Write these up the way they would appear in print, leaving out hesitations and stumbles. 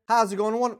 How's it going, everyone?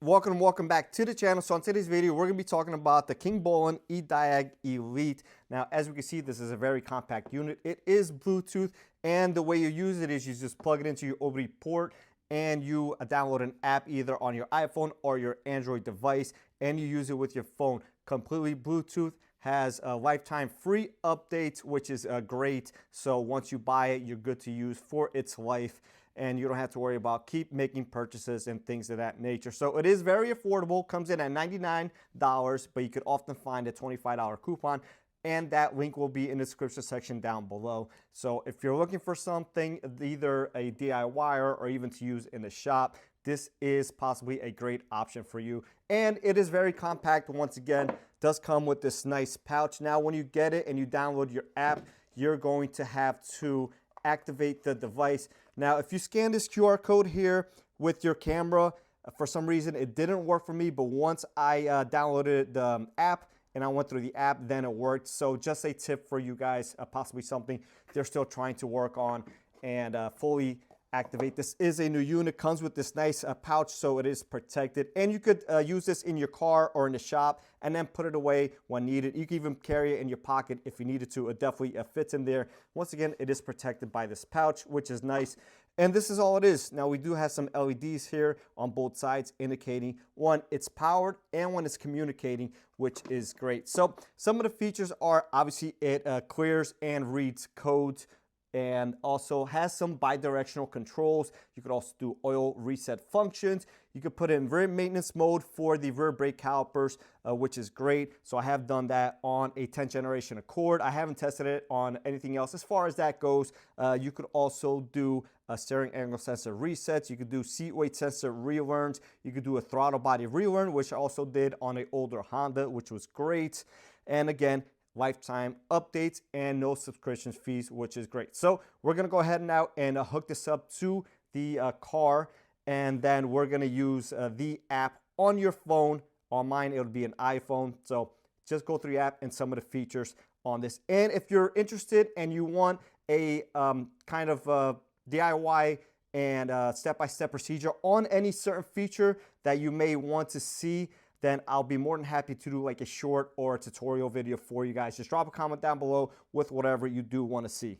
Welcome back to the channel. So on today's video, we're going to be talking about the Kingbolen Ediag Elite. Now, as we can see, this is a very compact unit. It is Bluetooth, and the way you use it is you just plug it into your OBD port, and you download an app either on your iPhone or your Android device, and you use it with your phone. Completely Bluetooth, has a lifetime free updates, which is great. So once you buy it, you're good to use for its life, and you don't have to worry about keep making purchases and things of that nature. So it is very affordable, comes in at $99, but you could often find a $25 coupon, and that link will be in the description section down below. So if you're looking for something, either a DIY or even to use in the shop, this is possibly a great option for you. And it is very compact. Once again, does come with this nice pouch. Now when you get it and you download your app, you're going to have to activate the device. Now, if you scan this QR code here with your camera, for some reason it didn't work for me, but once I downloaded the app and I went through the app, then it worked. So just a tip for you guys, possibly something they're still trying to work on and fully activate. This is a new unit, comes with this nice pouch, so it is protected, and you could use this in your car or in the shop and then put it away when needed. You can even carry it in your pocket if you needed to. It definitely fits in there. Once again, it is protected by this pouch, which is nice, and this is all it is. Now we do have some LEDs here on both sides indicating when it's powered and when it's communicating, which is great. So some of the features are obviously it clears and reads codes, and also has some bi-directional controls. You could also do oil reset functions. You could put it in rear maintenance mode for the rear brake calipers, which is great. So I have done that on a 10th generation Accord. I haven't tested it on anything else as far as that goes. You could also do steering angle sensor resets. You could do seat weight sensor relearns. You could do a throttle body relearn, which I also did on an older Honda, which was great. And again, lifetime updates and no subscription fees, which is great. So we're gonna go ahead now and hook this up to the car, and then we're gonna use the app on your phone. On mine, it'll be an iPhone. So just go through the app and some of the features on this. And if you're interested and you want a kind of DIY and step-by-step procedure on any certain feature that you may want to see, then I'll be more than happy to do like a short or a tutorial video for you guys. Just drop a comment down below with whatever you do want to see.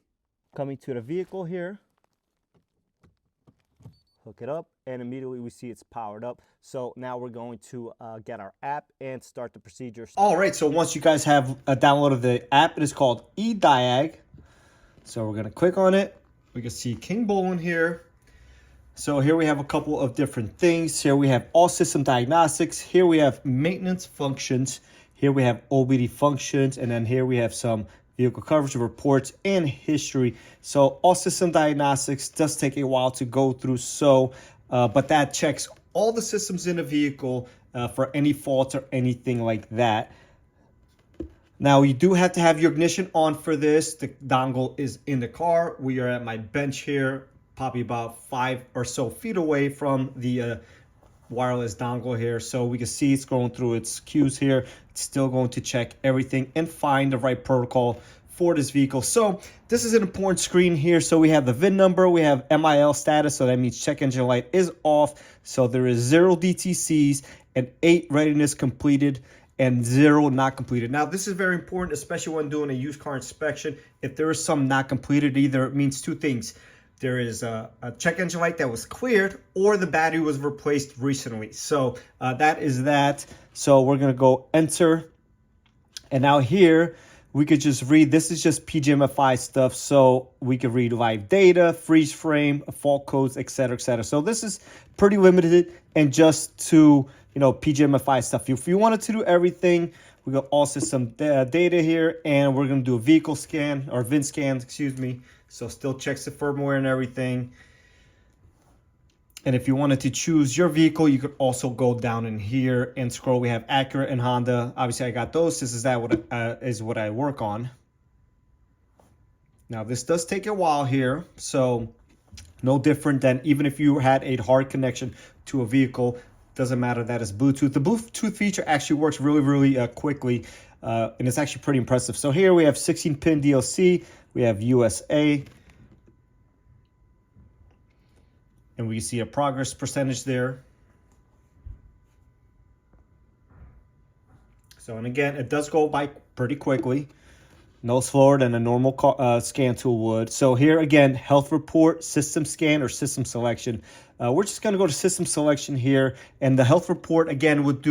Coming to the vehicle here, hook it up, and immediately we see it's powered up. So now we're going to get our app and start the procedures. All right, so once you guys have downloaded the app, it is called Ediag. So we're gonna click on it. We can see Kingbolen here. So here we have a couple of different things. Here we have all system diagnostics. Here we have maintenance functions. Here we have OBD functions. And then here we have some vehicle coverage reports and history. So all system diagnostics does take a while to go through. So, but that checks all the systems in the vehicle for any faults or anything like that. Now, you do have to have your ignition on for this. The dongle is in the car. We are at my bench here, probably about 5 or so feet away from the wireless dongle here. So we can see it's going through its cues here. It's still going to check everything and find the right protocol for this vehicle. So this is an important screen here. So we have the VIN number, we have MIL status. So that means check engine light is off. So there is 0 DTCs and 8 readiness completed and 0 not completed. Now, this is very important, especially when doing a used car inspection. If there is some not completed, either it means two things. There is a check engine light that was cleared, or the battery was replaced recently. So that is that. So we're gonna go enter. And now here, we could just read, this is just PGMFI stuff. So we could read live data, freeze frame, fault codes, etc., etc. So this is pretty limited and just to, PGMFI stuff. If you wanted to do everything, we got all system data here, and we're gonna do a vehicle scan, or VIN scan, excuse me. So still checks the firmware and everything. And if you wanted to choose your vehicle, you could also go down in here and scroll. We have Acura and Honda. Obviously, I got those. This is what I work on. Now, this does take a while here. So no different than even if you had a hard connection to a vehicle. Doesn't matter that it's Bluetooth. The Bluetooth feature actually works really quickly. And it's actually pretty impressive. So here we have 16-pin DLC. We have USA. And we see a progress percentage there. So, and again, it does go by pretty quickly. No slower than a normal scan tool would. So here again, health report, system scan, or system selection. We're just going to go to system selection here. And the health report, again, would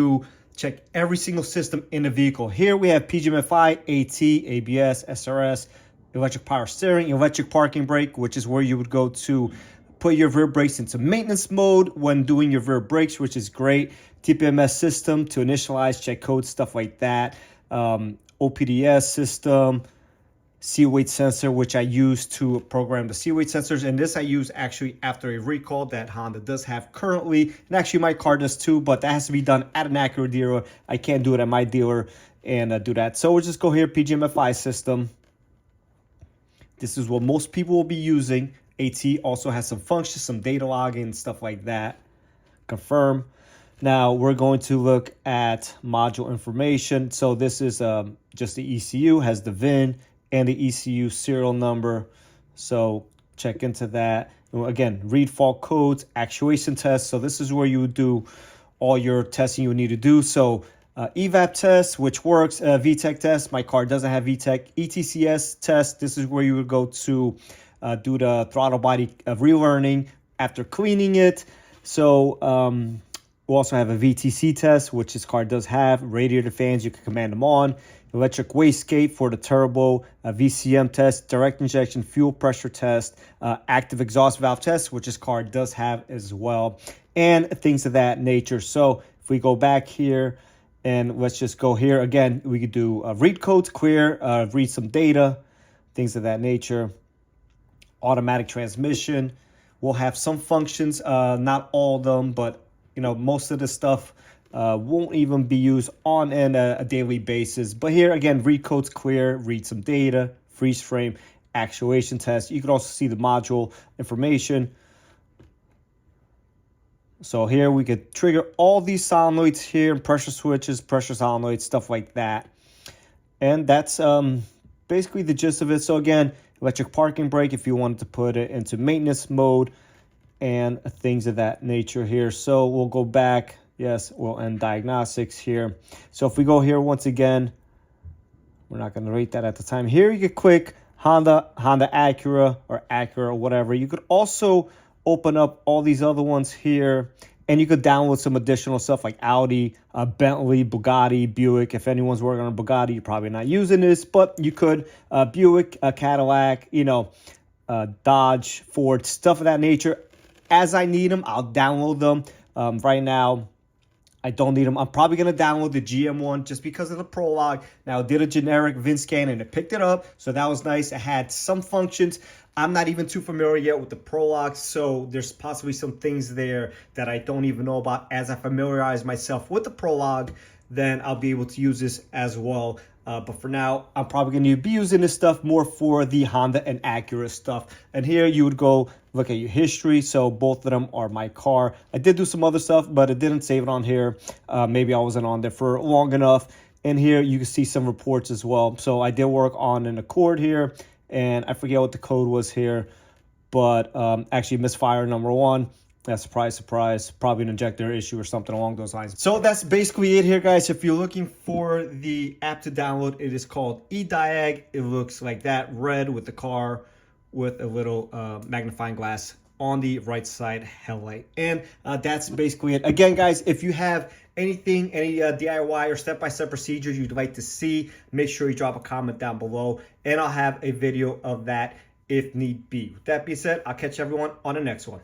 check every single system in the vehicle. Here we have PGMFI, AT, ABS, SRS, electric power steering, electric parking brake, which is where you would go to put your rear brakes into maintenance mode when doing your rear brakes, which is great. TPMS system to initialize, check codes, stuff like that. OPDS system, seat weight sensor, which I use to program the seat weight sensors. And this I use actually after a recall that Honda does have currently. And actually my car does too, but that has to be done at an Acura dealer. I can't do it at my dealer and do that. So we'll just go here, PGMFI system. This is what most people will be using. AT also has some functions, some data logging and stuff like that. Confirm. Now we're going to look at module information. So this is just the ECU, has the VIN and the ECU serial number. So check into that. Again, read fault codes, actuation tests. So this is where you would do all your testing you would need to do. So EVAP test, which works, VTEC test. My car doesn't have VTEC. ETCS test. This is where you would go to do the throttle body relearning after cleaning it. So we also have a VTC test, which this car does have. Radiator fans, you can command them on. Electric wastegate for the turbo. VCM test, direct injection fuel pressure test. Active exhaust valve test, which this car does have as well. And things of that nature. So if we go back here and let's just go here. Again, we could do read codes, clear, read some data, things of that nature. Automatic transmission. We'll have some functions, not all of them, but you know, most of the stuff won't even be used on a daily basis. But here again, read codes clear, read some data, freeze frame, actuation test. You can also see the module information. So here we could trigger all these solenoids here, pressure switches, pressure solenoids, stuff like that. And that's basically the gist of it. So again, electric parking brake if you wanted to put it into maintenance mode, and things of that nature here. So we'll go back. Yes, we'll end diagnostics here. So if we go here once again, we're not going to rate that at the time. Here you could click Honda Acura, or Acura, or whatever. You could also open up all these other ones here, and you could download some additional stuff like Audi, Bentley, Bugatti, Buick. If anyone's working on a Bugatti, you're probably not using this, but you could. Buick, Cadillac, you know, Dodge, Ford, stuff of that nature. As I need them, I'll download them. Right now, I don't need them. I'm probably going to download the GM one just because of the Prologue. Now, I did a generic VIN scan and it picked it up, so that was nice. It had some functions. I'm not even too familiar yet with the Prologue, so there's possibly some things there that I don't even know about. As I familiarize myself with the Prologue, then I'll be able to use this as well. But for now, I'm probably going to be using this stuff more for the Honda and Acura stuff. And here you would go look at your history. So both of them are my car. I did do some other stuff, but it didn't save it on here. Maybe I wasn't on there for long enough. And here you can see some reports as well. So I did work on an Accord here, and I forget what the code was here, but actually misfire number 1. Surprise, surprise, probably an injector issue or something along those lines. So that's basically it here, guys. If you're looking for the app to download, it is called Ediag. It looks like that, red with the car with a little magnifying glass on the right side headlight. And that's basically it. Again, guys, if you have anything, any DIY or step-by-step procedures you'd like to see, make sure you drop a comment down below, and I'll have a video of that if need be. With that being said, I'll catch everyone on the next one.